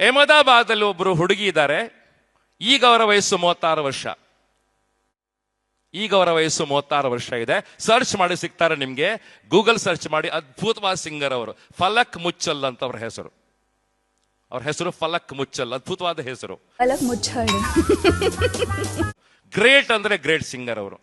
ಅಹಮದಾಬಾದ್ ಅಲ್ಲಿ ಒಬ್ರು ಹುಡುಗಿ ಇದ್ದಾರೆ. ಈಗ ಅವರ ವಯಸ್ಸು 36 ವರ್ಷ. ಈಗ ಅವರ ವಯಸ್ಸು 36 ವರ್ಷ ಇದೆ. ಸರ್ಚ್ ಮಾಡಿ ಸಿಗ್ತಾರೆ ನಿಮ್ಗೆ, ಗೂಗಲ್ ಸರ್ಚ್ ಮಾಡಿ. ಅದ್ಭುತವಾದ ಸಿಂಗರ್ ಅವರು, ಫಲಕ್ ಮುಚ್ಚಲ್ ಅಂತ ಅವ್ರ ಹೆಸರು. ಅವ್ರ ಹೆಸರು ಫಲಕ್ ಮುಚ್ಚಲ್, ಅದ್ಭುತವಾದ ಹೆಸರು. ಫಲಕ್ ಮುಚ್ಚಲ್. ಗ್ರೇಟ್ ಅಂದ್ರೆ ಗ್ರೇಟ್ ಸಿಂಗರ್ ಅವರು.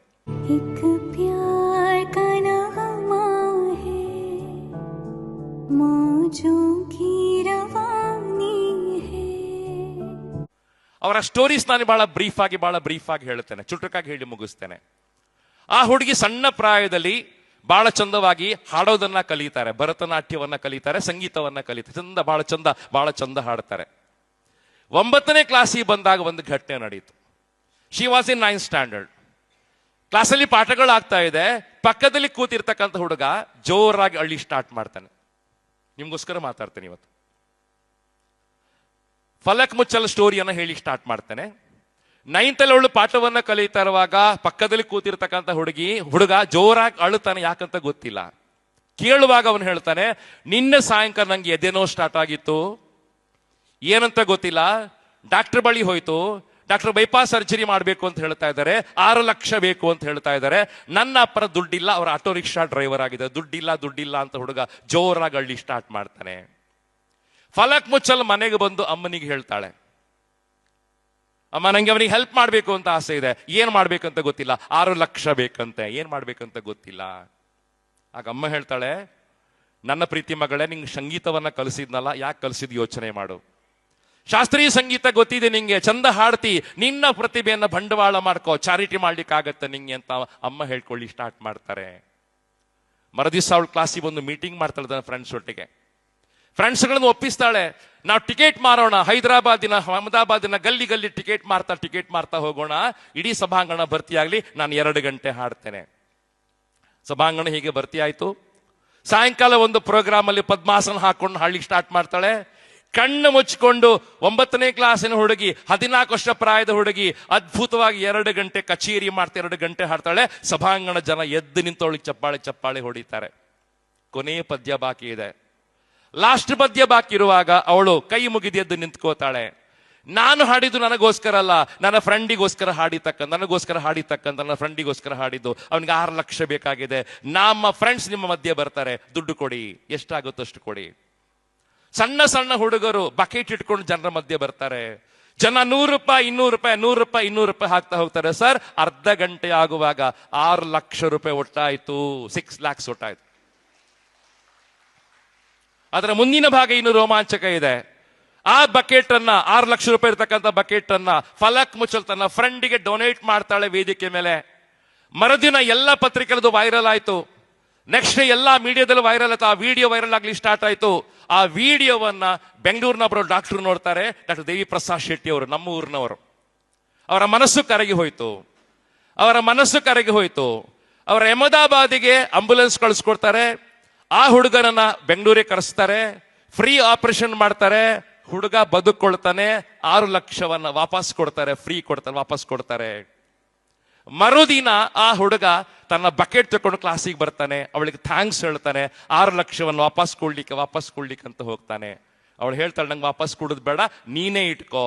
ಅವರ ಸ್ಟೋರೀಸ್ ನಾನು ಬಹಳ ಬ್ರೀಫ್ ಆಗಿ ಹೇಳ್ತೇನೆ, ಚುಟುಕಾಗಿ ಹೇಳಿ ಮುಗಿಸ್ತೇನೆ. ಆ ಹುಡುಗಿ ಸಣ್ಣ ಪ್ರಾಯದಲ್ಲಿ ಬಹಳ ಚಂದವಾಗಿ ಹಾಡೋದನ್ನ ಕಲಿತಾರೆ, ಭರತನಾಟ್ಯವನ್ನ ಕಲಿತಾರೆ, ಸಂಗೀತವನ್ನ ಕಲಿತಾರೆ, ಬಹಳ ಚಂದ ಹಾಡ್ತಾರೆ. 9ನೇ ಕ್ಲಾಸಿಗೆ ಬಂದಾಗ ಒಂದು ಘಟನೆ ನಡೆಯಿತು. She was in 9th standard. ಕ್ಲಾಸಲ್ಲಿ ಪಾಠಗಳಾಗ್ತಾ ಇದೆ, ಪಕ್ಕದಲ್ಲಿ ಕೂತಿರ್ತಕ್ಕಂಥ ಹುಡುಗ ಜೋರಾಗಿ ಅಳ್ಳಿ ಸ್ಟಾರ್ಟ್ ಮಾಡ್ತಾನೆ. ನಿಮ್ಗೋಸ್ಕರ ಮಾತಾಡ್ತೇನೆ ಇವತ್ತು. ಫಲಕ್ ಮುಚ್ಚಲ್ ಸ್ಟೋರಿಯನ್ನ ಹೇಳಿ ಸ್ಟಾರ್ಟ್ ಮಾಡ್ತಾನೆ. 9th ಅಲ್ಲಿ ಅವಳು ಪಾಠವನ್ನ ಕಲಿತಾ ಇರುವಾಗ ಪಕ್ಕದಲ್ಲಿ ಕೂತಿರ್ತಕ್ಕಂಥ ಹುಡುಗ ಜೋರಾಗಿ ಅಳುತ್ತಾನೆ. ಯಾಕಂತ ಗೊತ್ತಿಲ್ಲ. ಕೇಳುವಾಗ ಅವನು ಹೇಳ್ತಾನೆ, ನಿನ್ನೆ ಸಾಯಂಕಾಲ ನಂಗೆ ಎದೆನೋ ಸ್ಟಾರ್ಟ್ ಆಗಿತ್ತು, ಏನಂತ ಗೊತ್ತಿಲ್ಲ. ಡಾಕ್ಟರ್ ಬಳಿ ಹೋಯ್ತು, ಡಾಕ್ಟರ್ ಬೈಪಾಸ್ ಸರ್ಜರಿ ಮಾಡಬೇಕು ಅಂತ ಹೇಳ್ತಾ ಇದ್ದಾರೆ, 6 ಲಕ್ಷ ಬೇಕು ಅಂತ ಹೇಳ್ತಾ ಇದ್ದಾರೆ. ನನ್ನ ಅಪ್ಪರ ದುಡ್ಡಿಲ್ಲ, ಅವರ ಆಟೋ ರಿಕ್ಷಾ ಡ್ರೈವರ್ ಆಗಿದೆ, ದುಡ್ಡಿಲ್ಲ ಅಂತ ಹುಡುಗ ಜೋರಾಗಿ ಅಳ್ಳಿ ಸ್ಟಾರ್ಟ್ ಮಾಡ್ತಾನೆ. ಫಲಕ್ ಮುಚ್ಚಲ್ ಮನೆಗೆ ಬಂದು ಅಮ್ಮನಿಗೆ ಹೇಳ್ತಾಳೆ, ಅಮ್ಮ ನಂಗೆ ಅವನಿಗೆ ಹೆಲ್ಪ್ ಮಾಡ್ಬೇಕು ಅಂತ ಆಸೆ ಇದೆ, ಏನ್ ಮಾಡ್ಬೇಕಂತ ಗೊತ್ತಿಲ್ಲ, 6 ಲಕ್ಷ ಬೇಕಂತೆ, ಏನ್ ಮಾಡ್ಬೇಕಂತ ಗೊತ್ತಿಲ್ಲ. ಆಗ ಅಮ್ಮ ಹೇಳ್ತಾಳೆ, ನನ್ನ ಪ್ರೀತಿ ಮಗಳೇ, ನಿಂಗೆ ಸಂಗೀತವನ್ನ ಕಲಿಸಿದ್ನಲ್ಲ, ಯಾಕೆ ಕಲಿಸಿದ್ ಯೋಚನೆ ಮಾಡು. ಶಾಸ್ತ್ರೀಯ ಸಂಗೀತ ಗೊತ್ತಿದೆ ನಿಂಗೆ, ಚಂದ ಹಾಡ್ತಿ, ನಿನ್ನ ಪ್ರತಿಭೆಯನ್ನ ಬಂಡವಾಳ ಮಾಡ್ಕೋ, ಚಾರಿಟಿ ಮಾಡ್ಲಿಕ್ಕೆ ಆಗತ್ತೆ ನಿಂಗೆ ಅಂತ ಅಮ್ಮ ಹೇಳ್ಕೊಳ್ಳಿ ಸ್ಟಾರ್ಟ್ ಮಾಡ್ತಾರೆ. ಮರದಿವ್ಸ ಅವಳು ಕ್ಲಾಸಿಗೆ ಒಂದು ಮೀಟಿಂಗ್ ಮಾಡ್ತಾಳೆ ಫ್ರೆಂಡ್ಸ್ ಒಟ್ಟಿಗೆ. ಫ್ರೆಂಡ್ಸ್ಗಳನ್ನು ಒಪ್ಪಿಸ್ತಾಳೆ, ನಾವು ಟಿಕೆಟ್ ಮಾರೋಣ, ಹೈದರಾಬಾದಿನ ಅಹಮದಾಬಾದಿನ ಗಲ್ಲಿ ಟಿಕೆಟ್ ಮಾರ್ತಾ ಹೋಗೋಣ, ಇಡೀ ಸಭಾಂಗಣ ಭರ್ತಿಯಾಗ್ಲಿ, ನಾನು 2 ಗಂಟೆ ಹಾಡ್ತೇನೆ. ಸಭಾಂಗಣ ಹೀಗೆ ಭರ್ತಿ ಆಯ್ತು. ಸಾಯಂಕಾಲ ಒಂದು ಪ್ರೋಗ್ರಾಮ್ ಅಲ್ಲಿ ಪದ್ಮಾಸನ ಹಾಕೊಂಡು ಹಾಡ್ಲಿಕ್ಕೆ ಸ್ಟಾರ್ಟ್ ಮಾಡ್ತಾಳೆ. ಕಣ್ಣು ಮುಚ್ಚಿಕೊಂಡು 9ನೇ ಕ್ಲಾಸಿನ ಹುಡುಗಿ, 14 ವರ್ಷ ಪ್ರಾಯದ ಹುಡುಗಿ, ಅದ್ಭುತವಾಗಿ 2 ಗಂಟೆ ಕಚೇರಿ ಮಾಡ್ತಾ 2 ಗಂಟೆ ಹಾಡ್ತಾಳೆ. ಸಭಾಂಗಣ ಜನ ಎದ್ದು ನಿಂತವಳಿಗೆ ಚಪ್ಪಾಳೆ ಹೊಡಿತಾರೆ. ಕೊನೆಯ ಪದ್ಯ ಬಾಕಿ ಇದೆ. ಲಾಸ್ಟ್ ಪದ್ಯ ಬಾಕಿ ಇರುವಾಗ ಅವಳು ಕೈ ಮುಗಿದು ಎದ್ದು ನಿಂತ್ಕೋತಾಳೆ. ನಾನು ಹಾಡಿದ್ದು ನನಗೋಸ್ಕರ ಅಲ್ಲ, ನನ್ನ ಫ್ರೆಂಡಿಗೋಸ್ಕರ ಹಾಡಿತಕ್ಕಂತ ನನ್ನ ಫ್ರೆಂಡಿಗೋಸ್ಕರ ಹಾಡಿದ್ದು. ಅವನಿಗೆ 6 ಲಕ್ಷ ಬೇಕಾಗಿದೆ, ನಮ್ಮ ಫ್ರೆಂಡ್ಸ್ ನಿಮ್ಮ ಮಧ್ಯೆ ಬರ್ತಾರೆ, ದುಡ್ಡು ಕೊಡಿ, ಎಷ್ಟಾಗುತ್ತೋ ಅಷ್ಟು ಕೊಡಿ. ಸಣ್ಣ ಹುಡುಗರು ಬಕೆಟ್ ಇಟ್ಕೊಂಡು ಜನರ ಮಧ್ಯೆ ಬರ್ತಾರೆ. ಜನ 100 ರೂಪಾಯಿ 200 ರೂಪಾಯಿ ಹಾಕ್ತಾ ಹೋಗ್ತಾರೆ. ಸರ್, ಅರ್ಧ ಗಂಟೆ ಆಗುವಾಗ 6 ಲಕ್ಷ ರೂಪಾಯಿ ಒಟ್ಟಾಯ್ತು, 6 lakhs ಒಟ್ಟಾಯ್ತು. ಅದರ ಮುಂದಿನ ಭಾಗ ಇನ್ನು ರೋಮಾಂಚಕ ಇದೆ. ಆ ಬಕೆಟ್ ಅನ್ನ, 6 ಲಕ್ಷ ರೂಪಾಯಿ ಇರ್ತಕ್ಕಂಥ ಬಕೆಟ್ ಅನ್ನ ಫಲಕ್ ಮುಚ್ಚಲ್ ತನ್ನ ಫ್ರೆಂಡಿಗೆ ಡೊನೇಟ್ ಮಾಡ್ತಾಳೆ ವೇದಿಕೆ ಮೇಲೆ. ಮರುದಿನ ಎಲ್ಲ ಪತ್ರಿಕೆಗಳದು ವೈರಲ್ ಆಯ್ತು. ನೆಕ್ಸ್ಟ್ ಎಲ್ಲಾ ಮೀಡಿಯಾದಲ್ಲಿ ವೈರಲ್ ಆಯ್ತು. ಆ ವಿಡಿಯೋ ವೈರಲ್ ಆಗ್ಲಿ ಸ್ಟಾರ್ಟ್ ಆಯ್ತು. ಆ ವಿಡಿಯೋವನ್ನ ಬೆಂಗಳೂರಿನ ಒಬ್ಬರು ಡಾಕ್ಟರ್ ನೋಡ್ತಾರೆ, ಡಾಕ್ಟರ್ ದೇವಿ ಪ್ರಸಾದ್ ಶೆಟ್ಟಿ ಅವರು, ನಮ್ಮ ಊರಿನವರು. ಅವರ ಮನಸ್ಸು ಕರಗಿ ಹೋಯ್ತು. ಅವರ ಅಹಮದಾಬಾದಿಗೆ ಆಂಬುಲೆನ್ಸ್ ಕಳಿಸ್ಕೊಡ್ತಾರೆ. ಆ ಹುಡುಗನನ್ನ ಬೆಂಗಳೂರಿಗೆ ಕರೆಸ್ತಾರೆ, ಫ್ರೀ ಆಪರೇಷನ್ ಮಾಡ್ತಾರೆ. ಹುಡುಗ ಬದುಕೊಳ್ತಾನೆ. 6 ಲಕ್ಷವನ್ನ ವಾಪಸ್ ಕೊಡ್ತಾರೆ. ಮರುದಿನ ಆ ಹುಡುಗ ತನ್ನ ಬಕೆಟ್ ತಗೊಂಡು ಕ್ಲಾಸಿಗೆ ಬರ್ತಾನೆ. ಅವಳಿಗೆ ಥ್ಯಾಂಕ್ಸ್ ಹೇಳ್ತಾನೆ. 6 ಲಕ್ಷವನ್ನು ವಾಪಸ್ ಕೊಡ್ಲಿಕ್ಕೆ ಅಂತ ಹೋಗ್ತಾನೆ. ಅವಳು ಹೇಳ್ತಾಳೆ, ನಂಗೆ ವಾಪಸ್ ಕೊಡೋದು ಬೇಡ, ನೀನೇ ಇಟ್ಕೋ.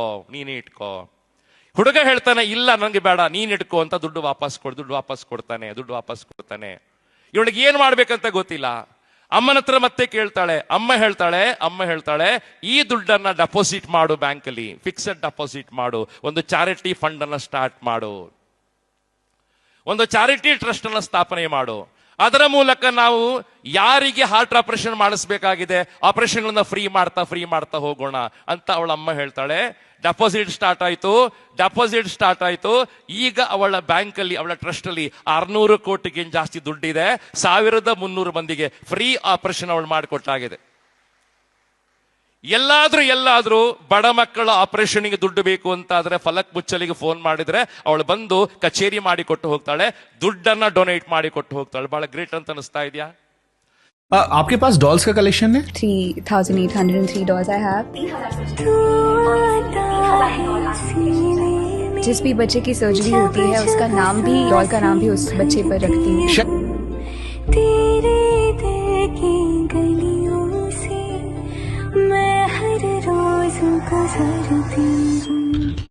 ಹುಡುಗ ಹೇಳ್ತಾನೆ, ಇಲ್ಲ ನಂಗೆ ಬೇಡ, ನೀನ್ ಇಟ್ಕೋ ಅಂತ ದುಡ್ಡು ವಾಪಸ್ ಕೊಡ್ತಾನೆ. ಇವಳಿಗೆ ಏನ್ ಮಾಡ್ಬೇಕಂತ ಗೊತ್ತಿಲ್ಲ. ಅಮ್ಮನ ಹತ್ರ ಮತ್ತೆ ಕೇಳ್ತಾಳೆ. ಅಮ್ಮ ಹೇಳ್ತಾಳೆ, ಈ ದುಡ್ಡನ್ನ ಡೆಪಾಸಿಟ್ ಮಾಡು, ಬ್ಯಾಂಕಲ್ಲಿ ಫಿಕ್ಸೆಡ್ ಡೆಪಾಸಿಟ್ ಮಾಡು, ಒಂದು ಚಾರಿಟಿ ಫಂಡ್ ಅನ್ನ ಸ್ಟಾರ್ಟ್ ಮಾಡು, ಒಂದು ಚಾರಿಟಿ ಟ್ರಸ್ಟ್ ಅನ್ನ ಸ್ಥಾಪನೆ ಮಾಡು. ಅದರ ಮೂಲಕ ನಾವು ಯಾರಿಗೆ ಹಾರ್ಟ್ ಆಪರೇಷನ್ ಮಾಡಿಸ್ಬೇಕಾಗಿದೆ ಆಪರೇಷನ್ ಫ್ರೀ ಮಾಡ್ತಾ ಹೋಗೋಣ ಅಂತ ಅವಳ ಅಮ್ಮ ಹೇಳ್ತಾಳೆ. ಡೆಪಾಸಿಟ್ ಸ್ಟಾರ್ಟ್ ಆಯ್ತು. ಈಗ ಅವಳ ಬ್ಯಾಂಕಲ್ಲಿ, ಅವಳ ಟ್ರಸ್ಟ್ ಅಲ್ಲಿ 600 ಕೋಟಿಗೆ ಜಾಸ್ತಿ ದುಡ್ಡಿದೆ. 1300 ಮಂದಿಗೆ ಫ್ರೀ ಆಪರೇಷನ್ ಅವಳು ಮಾಡಿಕೊಟ್ಟಾಗಿದೆ. ಎಲ್ಲಾದ್ರೂ ಬಡ ಮಕ್ಕಳ ಆಪರೇಷನ್ಗೆ ದುಡ್ಡು ಬೇಕು ಅಂತ ಆದ್ರೆ ಫಲಕ್ ಮುಚ್ಚಲಿಗೆ ಫೋನ್ ಮಾಡಿದ್ರೆ ಅವಳು ಬಂದು ಕಚೇರಿ ಮಾಡಿಕೊಟ್ಟು ಹೋಗ್ತಾಳೆ, ದುಡ್ಡನ್ನ ಡೊನೇಟ್ ಮಾಡಿಕೊಟ್ಟು ಹೋಗ್ತಾಳೆ. ಬಹಳ ಗ್ರೇಟ್ ಅಂತ ಅನಿಸ್ತಾ ಇದೆಯಾ? आपके पास डॉल्स का कलेक्शन है? 3,803 dolls I have. जिस भी बच्चे की सर्जरी होती है उसका नाम भी, डॉल का नाम भी उस बच्चे पर रखती हूँ. तेरे दिल की गलियों से मैं हर रोज गुजरती हूँ